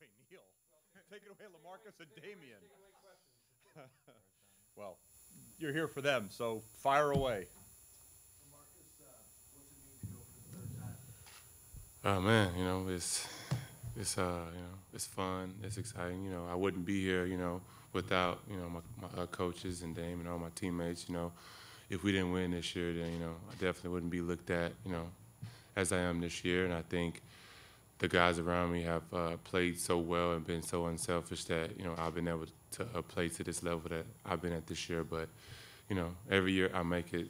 away Neil. Take it away LaMarcus and Damian. Well, you're here for them, so fire away. Oh man, it's fun, it's exciting. I wouldn't be here, without my coaches and Dame and all my teammates. If we didn't win this year, then I definitely wouldn't be looked at, as I am this year. And I think the guys around me have played so well and been so unselfish that I've been able to play to this level that I've been at this year. But every year I make it,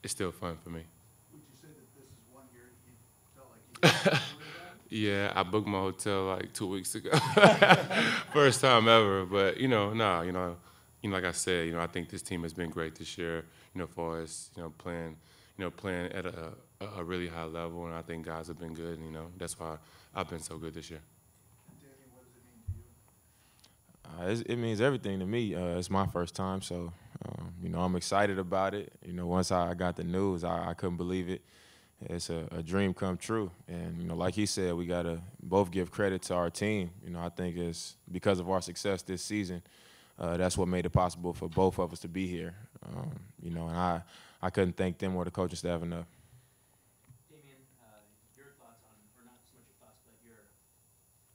it's still fun for me. Would you say that this is one year you felt like you were Yeah, I booked my hotel like 2 weeks ago. First time ever. But like I said, I think this team has been great this year. For us, playing at a really high level, and I think guys have been good. And, that's why I've been so good this year. Danny, what does it mean to you? It means everything to me. It's my first time, so I'm excited about it. Once I got the news, I couldn't believe it. It's a dream come true, and like he said, we gotta both give credit to our team. I think it's because of our success this season. That's what made it possible for both of us to be here. And I couldn't thank them or the coaching staff enough. Damian, your thoughts on, or not so much your thoughts, but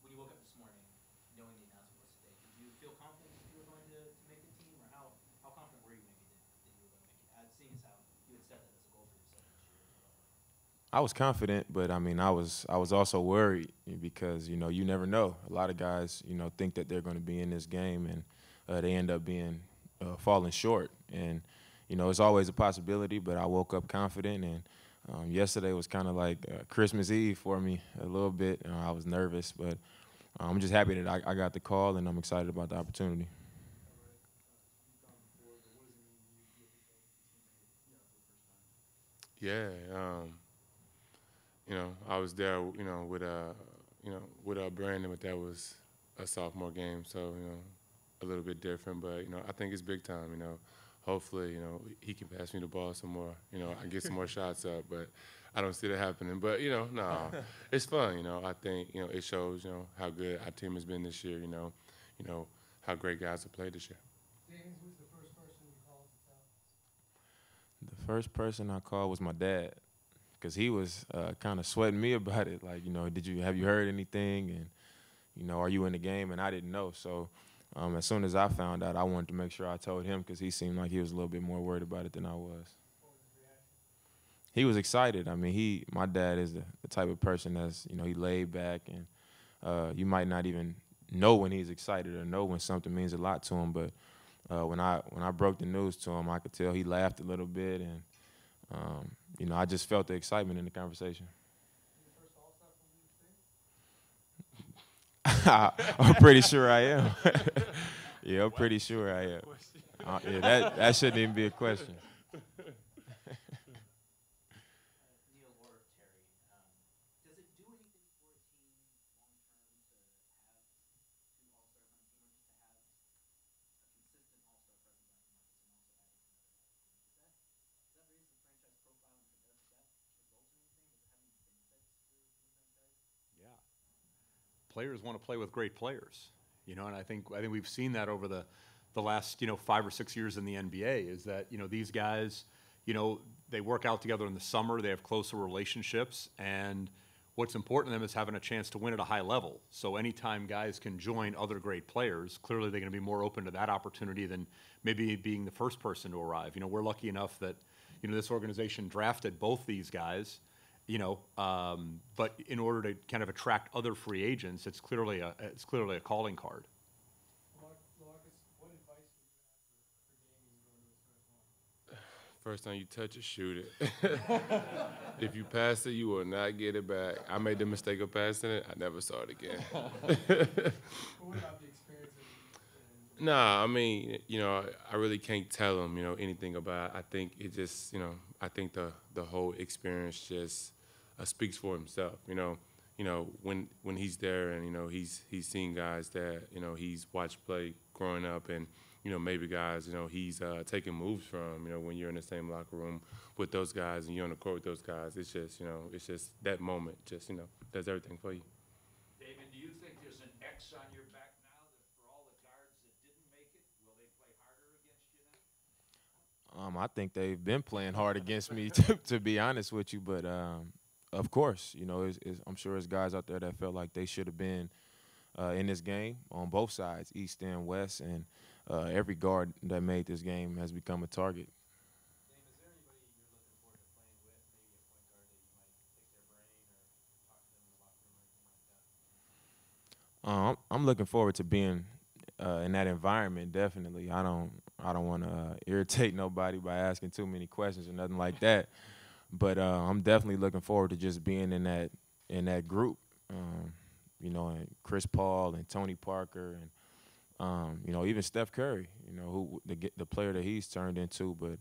when you woke up this morning, knowing the announcement was today, did you feel confident that you were going to make the team, or how confident were you maybe that you were going to make it, seeing as how you had set that as a goal for yourself this year as well? I was confident, but I was also worried because you never know. A lot of guys think that they're going to be in this game and they end up being falling short, and it's always a possibility. But I woke up confident, and yesterday was kind of like Christmas Eve for me a little bit. I was nervous, but I'm just happy that I got the call, and I'm excited about the opportunity. Yeah, I was there, with Brandon, but that was a sophomore game, so a little bit different. But I think it's big time. Hopefully, he can pass me the ball some more. I get some more shots up, but I don't see that happening. But no, it's fun. I think it shows how good our team has been this year. How great guys have played this year. Danny, who's the first person you called to tell? The first person I called was my dad, because he was kind of sweating me about it. Like, have you heard anything? And, are you in the game? And I didn't know. So as soon as I found out, I wanted to make sure I told him because he seemed like he was a little bit more worried about it than I was. What was his reaction? He was excited. My dad is the type of person that's, he laid back, and you might not even know when he's excited or know when something means a lot to him. But when I broke the news to him, I could tell he laughed a little bit, and I just felt the excitement in the conversation. You the first All-Star from the state? I'm pretty sure I am. Yeah, I'm pretty sure I am. Yeah, that shouldn't even be a question. Neil or Terry, does it do anything for a team long term to have two All-Stars on a team, or just to have a consistent All-Star presence like LaMarcus and also adding another guy to the team? Does that raise the franchise profile, and does that result in anything? Does it have any benefits for the franchise? Yeah. Players want to play with great players, and I think we've seen that over the last 5 or 6 years in the NBA. Is that these guys, they work out together in the summer, they have closer relationships, and what's important to them is having a chance to win at a high level. So anytime guys can join other great players, clearly they're going to be more open to that opportunity than maybe being the first person to arrive. We're lucky enough that this organization drafted both these guys. But in order to kind of attract other free agents, it's clearly a calling card. LaMarcus, what advice would you have for Damian going to his first one? First time you touch it, shoot it. If you pass it, you will not get it back. I made the mistake of passing it. I never saw it again. But what about the experience? Nah, I really can't tell him, anything about it. I think it just, I think the whole experience just speaks for himself. When he's there and he's seen guys that he's watched play growing up, and maybe guys he's taking moves from. When you're in the same locker room with those guys and you're on the court with those guys, it's just that moment just does everything for you. David, do you think there's an X I think they've been playing hard against me, to be honest with you. But of course, you know, I'm sure there's guys out there that felt like they should have been in this game on both sides, East and West, and every guard that made this game has become a target. Dame, is there anybody you're looking forward to playing with? Maybe a point guard that you might pick their brain or talk to them in the locker room or anything like that? I'm looking forward to being in that environment. Definitely, I don't want to irritate nobody by asking too many questions or nothing like that. But I'm definitely looking forward to just being in that group. You know, and Chris Paul and Tony Parker and you know, even Steph Curry. You know, who the player that he's turned into. But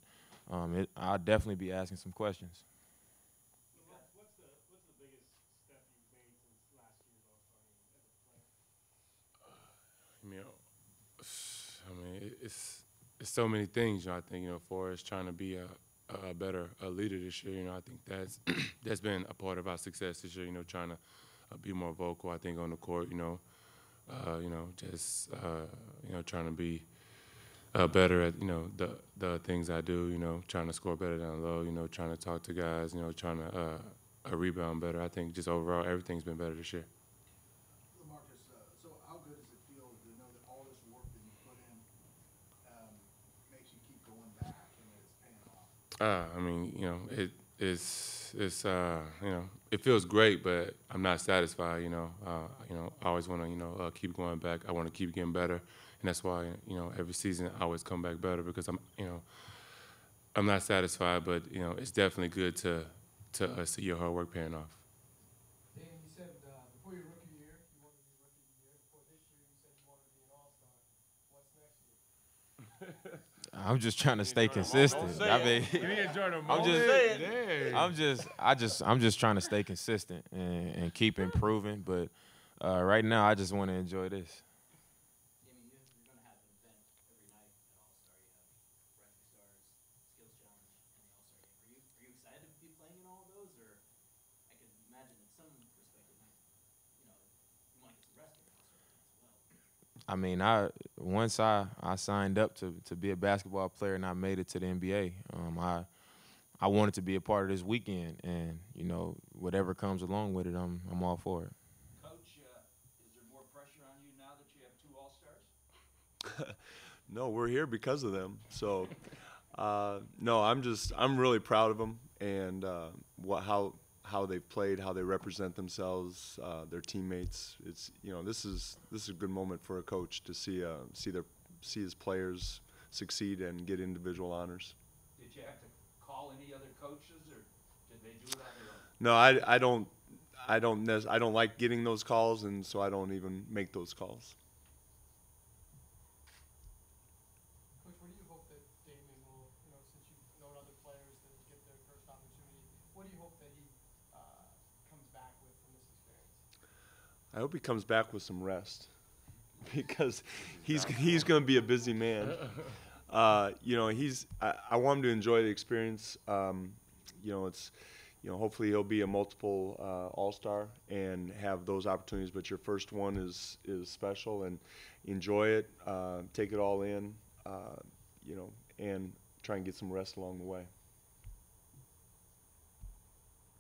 I'll definitely be asking some questions. So what's the biggest step you've made since last year's All-Star game as a player? You know, I mean, it's so many things. You know, I think, you know, for us trying to be a better leader this year. You know, I think that's been a part of our success this year. You know, trying to be more vocal. I think on the court. You know, just you know, trying to be better at, you know, the things I do. You know, trying to score better down low. You know, trying to talk to guys. You know, trying to rebound better. I think just overall everything's been better this year. LaMarcus, so how good does it feel to know that all this work that you put in makes you keep going back and that it's paying off? I mean, you know, it's you know, it feels great, but I'm not satisfied. You know, I always want to, you know, keep going back. I want to keep getting better, and that's why, you know, every season I always come back better because I'm not satisfied, but you know, it's definitely good to see your hard work paying off. Damian, you said before your rookie year, you wanted to be rookie of the year. Before this year, you said you wanted to be an All-Star. What's next year? I'm just trying to stay consistent. I mean, I'm just trying to stay consistent and keep improving. But right now, I just want to enjoy this. Damian, you're going to have an event every night at All-Star. You have Rising Stars, Skills Challenge, and the All-Star game. Are you excited to be playing in all of those, or I can imagine in some perspective, you know, you want to get some rest in the All-Star game as well. I mean, once I signed up to be a basketball player and I made it to the NBA, I wanted to be a part of this weekend, and you know, whatever comes along with it, I'm all for it. Coach, is there more pressure on you now that you have two All-Stars? No, we're here because of them. So, no, I'm really proud of them and how they've played, how they represent themselves, their teammates. It's, you know, this is a good moment for a coach to see his players succeed and get individual honors. Did you have to call any other coaches, or did they do it on their own? No, I don't like getting those calls, and so I don't even make those calls. Coach, what do you hope that Damian will, you know, since you've known other players that get their first opportunity, what do you hope that he comes back with from this experience? I hope he comes back with some rest because he's going to be a busy man. You know, I want him to enjoy the experience. You know, hopefully he'll be a multiple All-Star and have those opportunities. But your first one is special, and enjoy it, take it all in, you know, and try and get some rest along the way.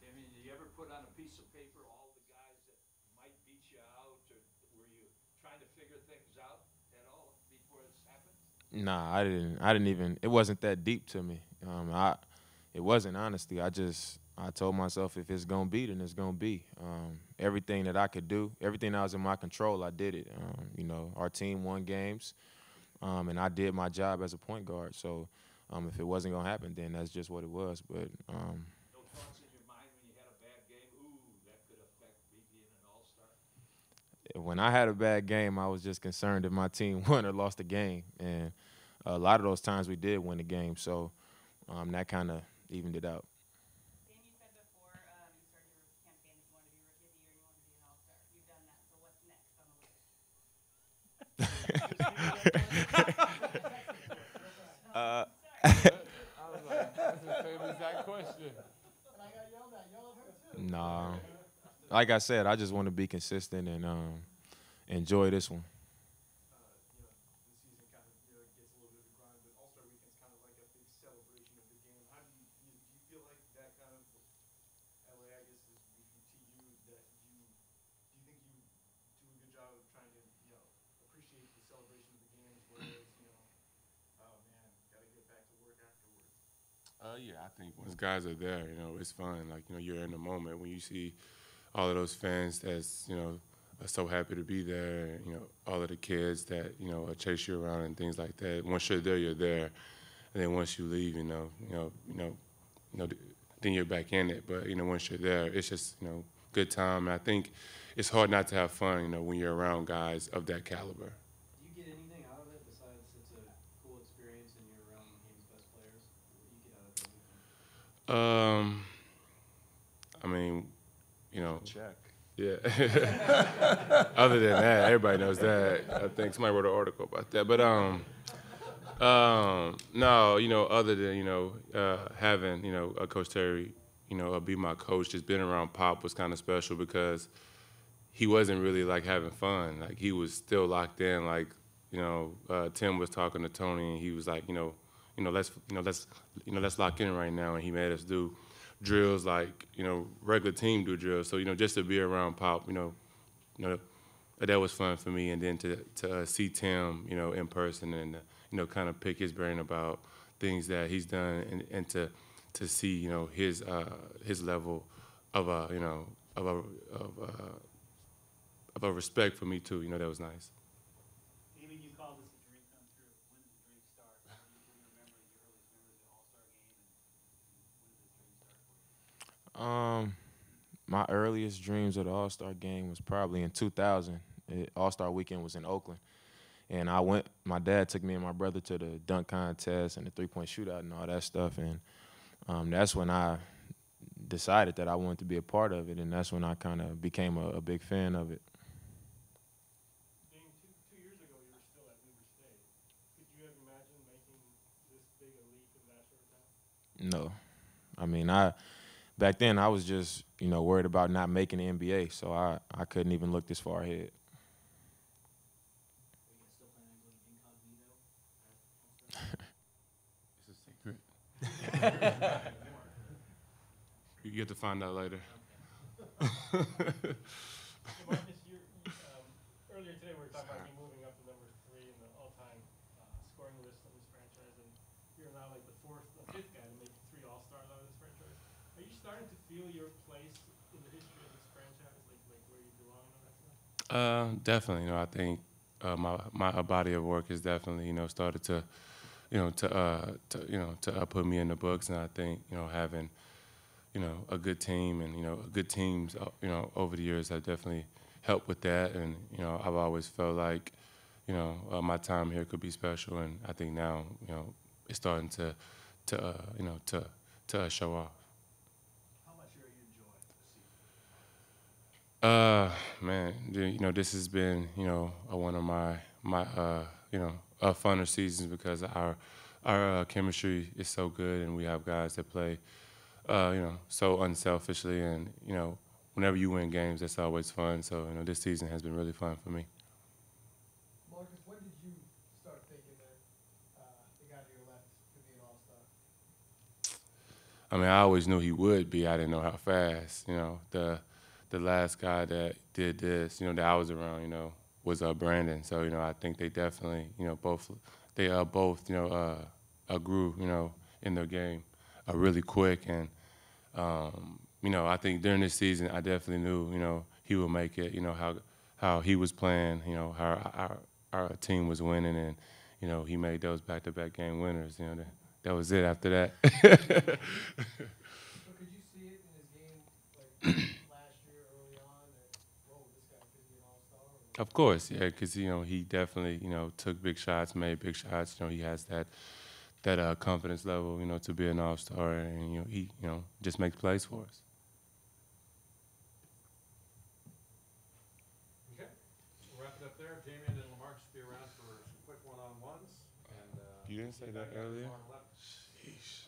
Damian, did you ever put on a piece of paper all the guys that might beat you out, or were you trying to figure things out at all before this happened? Nah, I didn't even. It wasn't that deep to me. It wasn't, honestly. I told myself if it's gonna be, then it's gonna be. Everything that I could do, everything that was in my control, I did it. You know, our team won games, and I did my job as a point guard. So, if it wasn't gonna happen, then that's just what it was. But No thoughts in your mind when you had a bad game? Ooh, that could affect me being an All-Star. when I had a bad game, I was just concerned if my team won or lost the game, and a lot of those times we did win the game. So, that kind of evened it out. Dan, you said before you started your rookie campaign that you wanted to be Rookie of the Year, you wanted to be an All-Star. You've done that, so what's next on the list? I was like, that's the same exact question. And I got yelled at her too. Nah, like I said, I just want to be consistent and enjoy this one. You know, the season kind of, you know, gets a little bit of a grind, but All-Star Weekend's kind of like a big celebration of the game. How do you feel like that kind of LA, I guess, is to you that do you think you do a good job of trying to, appreciate the celebration of the game as well as, oh man, gotta get back to work afterwards? Yeah, I think once guys are there, it's fun. Like, you're in the moment when you see all of those fans that's, are so happy to be there. All of the kids that, chase you around and things like that. Once you're there, you're there. And then once you leave, then you're back in it. But, once you're there, it's just, good time. And I think it's hard not to have fun, when you're around guys of that caliber. Do you get anything out of it besides it's a cool experience and you're around the game's best players? What do you get out of it? I mean, Check. yeah. Other than that, everybody knows that. I think somebody wrote an article about that. But no, other than having a Coach Terry, be my coach, just being around Pop was kind of special because he wasn't really like having fun. Like he was still locked in. Like Tim was talking to Tony and he was like, let's lock in right now, and he made us do drills like regular team do drills. So just to be around Pop, that was fun for me. And then to see Tim, in person and kind of pick his brain about things that he's done and to see his level of a respect for me too. That was nice. Damian, you called this a dream come true. When did the dream start? What do you remember your earliest memories of the All-Star game, and when did this dream start for you? My earliest dreams of the All-Star game was probably in 2000. All-Star weekend was in Oakland. And my dad took me and my brother to the dunk contest and the three-point shootout and all that stuff. And that's when I decided that I wanted to be a part of it. And that's when I kind of became a big fan of it. Dame, two years ago, you were still at Weber State. Could you have imagined making this big a leap in that short time? No. I mean, back then I was just, worried about not making the NBA. So I couldn't even look this far ahead. Are you guys still planning on going incognito? It's a secret. You get to find out later. LaMarcus, earlier today we were talking about you moving up to number 3 in the all-time scoring list of this franchise, and you're now like the fifth guy to make 3 All-Stars out of this franchise. Are you starting to feel your place in the history of this franchise, like where you belong and all that stuff? Definitely. I think my body of work has definitely started to put me in the books, and I think having a good team and good teams over the years have definitely helped with that, and I've always felt like my time here could be special, and I think now it's starting to show off. How much are you enjoying the season? Man, this has been one of my funner seasons because our chemistry is so good, and we have guys that play so unselfishly, and whenever you win games, that's always fun. So this season has been really fun for me. Marcus, when did you start thinking that the guy to your left could be an all-star? I mean, I always knew he would be. I didn't know how fast. The last guy that did this, that I was around, was Brandon. So I think they definitely, both grew, in their game really quick. And I think during this season, I definitely knew, he would make it. How he was playing, how our team was winning, and he made those back-to-back game winners. That was it after that. So could you see it in his game, like last year, early on, that whoa, this guy could be an all-star? Of course, yeah, because he definitely took big shots, made big shots. He has that confidence level, to be an all-star, and he just makes plays for us. Okay, we'll wrap it up there. Damian and LaMarcus will be around for some quick one-on-ones. And You didn't say that earlier? tomorrow 11. Sheesh.